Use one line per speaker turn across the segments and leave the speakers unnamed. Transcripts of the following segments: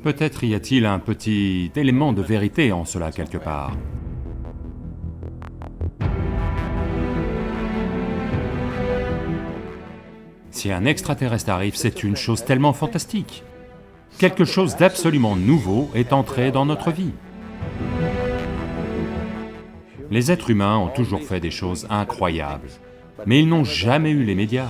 Peut-être y a-t-il un petit élément de vérité en cela quelque part. Si un extraterrestre arrive, c'est une chose tellement fantastique. Quelque chose d'absolument nouveau est entré dans notre vie. Les êtres humains ont toujours fait des choses incroyables, mais ils n'ont jamais eu les médias.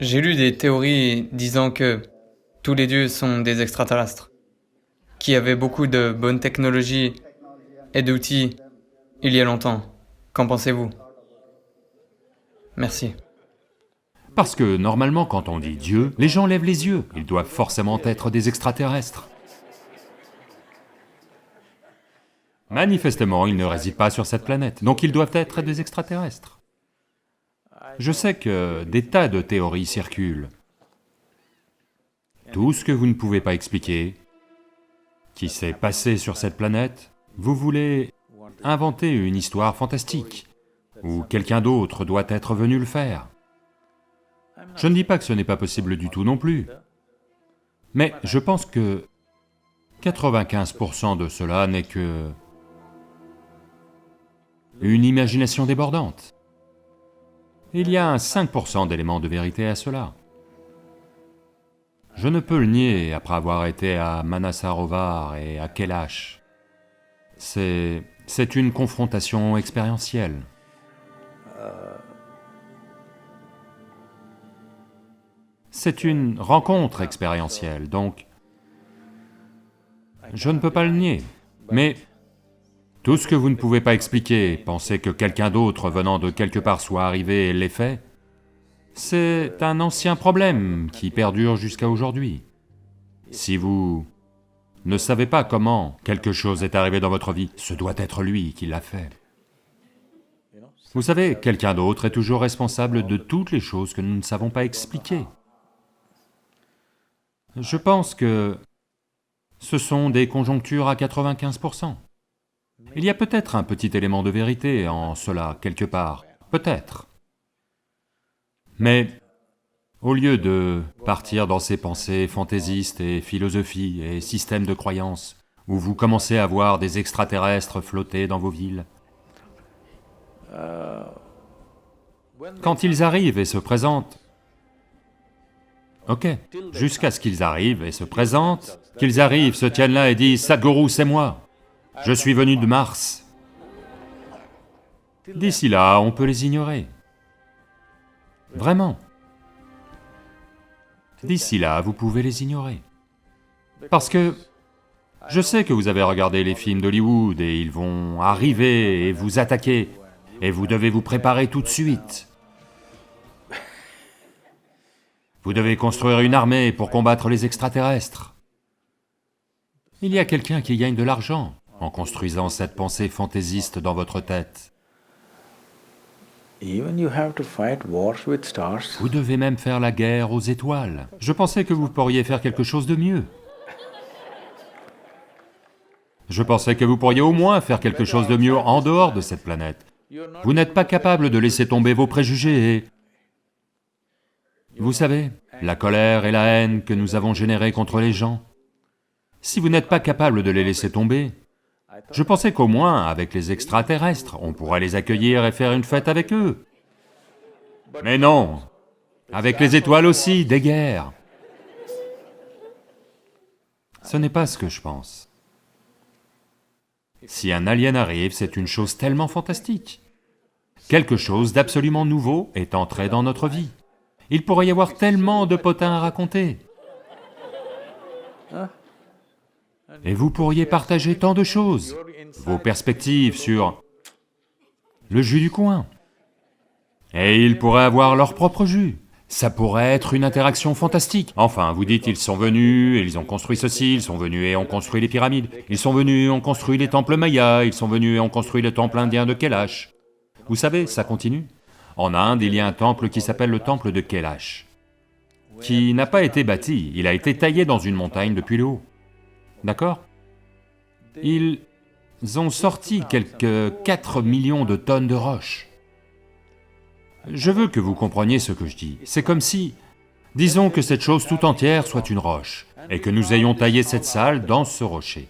J'ai lu des théories disant que tous les dieux sont des extraterrestres, qui avaient beaucoup de bonnes technologies et d'outils il y a longtemps. Qu'en pensez-vous? Merci.
Parce que normalement quand on dit Dieu, les gens lèvent les yeux, ils doivent forcément être des extraterrestres. Manifestement, ils ne résident pas sur cette planète, donc ils doivent être des extraterrestres. Je sais que des tas de théories circulent. Tout ce que vous ne pouvez pas expliquer, qui s'est passé sur cette planète, vous voulez inventer une histoire fantastique, où quelqu'un d'autre doit être venu le faire. Je ne dis pas que ce n'est pas possible du tout non plus, mais je pense que 95% de cela n'est que une imagination débordante. Il y a un 5% d'éléments de vérité à cela. Je ne peux le nier après avoir été à Manasarovar et à Kailash. C'est une confrontation expérientielle. C'est une rencontre expérientielle, donc je ne peux pas le nier. Mais tout ce que vous ne pouvez pas expliquer, penser que quelqu'un d'autre venant de quelque part soit arrivé et l'ait fait, c'est un ancien problème qui perdure jusqu'à aujourd'hui. Si vous ne savez pas comment quelque chose est arrivé dans votre vie, ce doit être lui qui l'a fait. Vous savez, quelqu'un d'autre est toujours responsable de toutes les choses que nous ne savons pas expliquer. Je pense que ce sont des conjonctures à 95%. Il y a peut-être un petit élément de vérité en cela, quelque part, peut-être. Mais au lieu de partir dans ces pensées fantaisistes et philosophies et systèmes de croyances, où vous commencez à voir des extraterrestres flotter dans vos villes, quand ils arrivent et se présentent, ok, jusqu'à ce qu'ils arrivent et se présentent, qu'ils arrivent, se tiennent là et disent « Sadhguru, c'est moi, je suis venu de Mars ». D'ici là, on peut les ignorer. Vraiment. D'ici là, vous pouvez les ignorer. Parce que je sais que vous avez regardé les films d'Hollywood et ils vont arriver et vous attaquer, et vous devez vous préparer tout de suite. Vous devez construire une armée pour combattre les extraterrestres. Il y a quelqu'un qui gagne de l'argent en construisant cette pensée fantaisiste dans votre tête. Vous devez même faire la guerre aux étoiles. Je pensais que vous pourriez faire quelque chose de mieux. Je pensais que vous pourriez au moins faire quelque chose de mieux en dehors de cette planète. Vous n'êtes pas capable de laisser tomber vos préjugés et... Vous savez, la colère et la haine que nous avons générées contre les gens, si vous n'êtes pas capable de les laisser tomber, je pensais qu'au moins, avec les extraterrestres, on pourrait les accueillir et faire une fête avec eux. Mais non, avec les étoiles aussi, des guerres. Ce n'est pas ce que je pense. Si un alien arrive, c'est une chose tellement fantastique. Quelque chose d'absolument nouveau est entré dans notre vie. Il pourrait y avoir tellement de potins à raconter. Et vous pourriez partager tant de choses, vos perspectives sur le jus du coin. Et ils pourraient avoir leur propre jus. Ça pourrait être une interaction fantastique. Enfin, vous dites, ils sont venus et ils ont construit ceci, ils sont venus et ont construit les pyramides, ils sont venus et ont construit les temples mayas, ils sont venus et ont construit le temple indien de Kailash. Vous savez, ça continue. En Inde, il y a un temple qui s'appelle le temple de Kailash, qui n'a pas été bâti, il a été taillé dans une montagne depuis le haut. D'accord? Il ont sorti quelques 4 millions de tonnes de roches. Je veux que vous compreniez ce que je dis. C'est comme si, disons que cette chose tout entière soit une roche, et que nous ayons taillé cette salle dans ce rocher.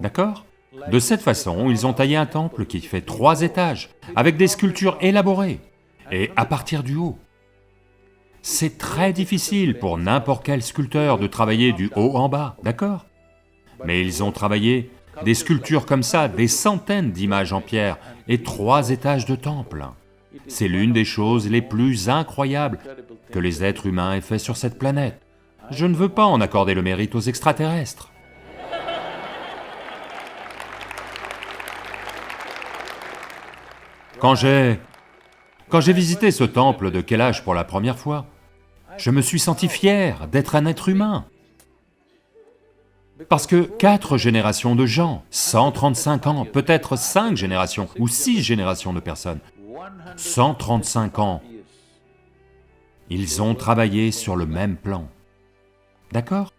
D'accord? De cette façon, ils ont taillé un temple qui fait 3 étages, avec des sculptures élaborées, et à partir du haut. C'est très difficile pour n'importe quel sculpteur de travailler du haut en bas, d'accord? Mais ils ont travaillé des sculptures comme ça, des centaines d'images en pierre, et 3 étages de temple. C'est l'une des choses les plus incroyables que les êtres humains aient fait sur cette planète. Je ne veux pas en accorder le mérite aux extraterrestres. Quand j'ai visité ce temple de Kailash pour la première fois, je me suis senti fier d'être un être humain. Parce que 4 générations de gens, 135 ans, peut-être 5 générations ou 6 générations de personnes, 135 ans, ils ont travaillé sur le même plan. D'accord?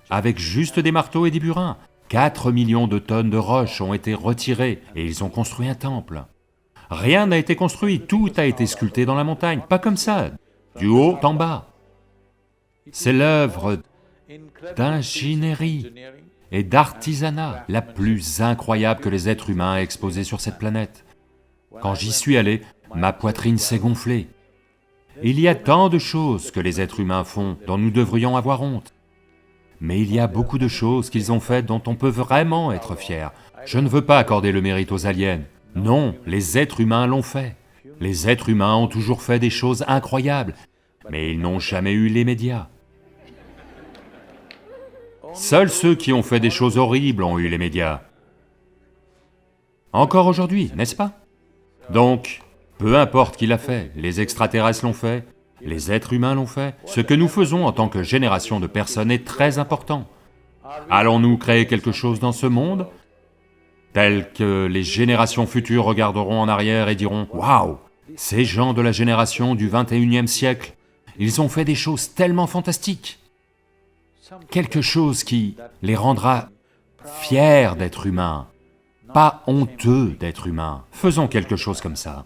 Avec juste des marteaux et des burins. 4 millions de tonnes de roches ont été retirées et ils ont construit un temple. Rien n'a été construit, tout a été sculpté dans la montagne, pas comme ça, du haut en bas. C'est l'œuvre d'ingénierie et d'artisanat la plus incroyable que les êtres humains aient exposée sur cette planète. Quand j'y suis allé, ma poitrine s'est gonflée. Il y a tant de choses que les êtres humains font dont nous devrions avoir honte. Mais il y a beaucoup de choses qu'ils ont faites dont on peut vraiment être fier. Je ne veux pas accorder le mérite aux aliens. Non, les êtres humains l'ont fait. Les êtres humains ont toujours fait des choses incroyables, mais ils n'ont jamais eu les médias. Seuls ceux qui ont fait des choses horribles ont eu les médias. Encore aujourd'hui, n'est-ce pas? Donc, peu importe qui l'a fait, les extraterrestres l'ont fait, les êtres humains l'ont fait, ce que nous faisons en tant que génération de personnes est très important. Allons-nous créer quelque chose dans ce monde tel que les générations futures regarderont en arrière et diront « Waouh, ces gens de la génération du 21e siècle, ils ont fait des choses tellement fantastiques !» Quelque chose qui les rendra fiers d'être humains, pas honteux d'être humains. Faisons quelque chose comme ça.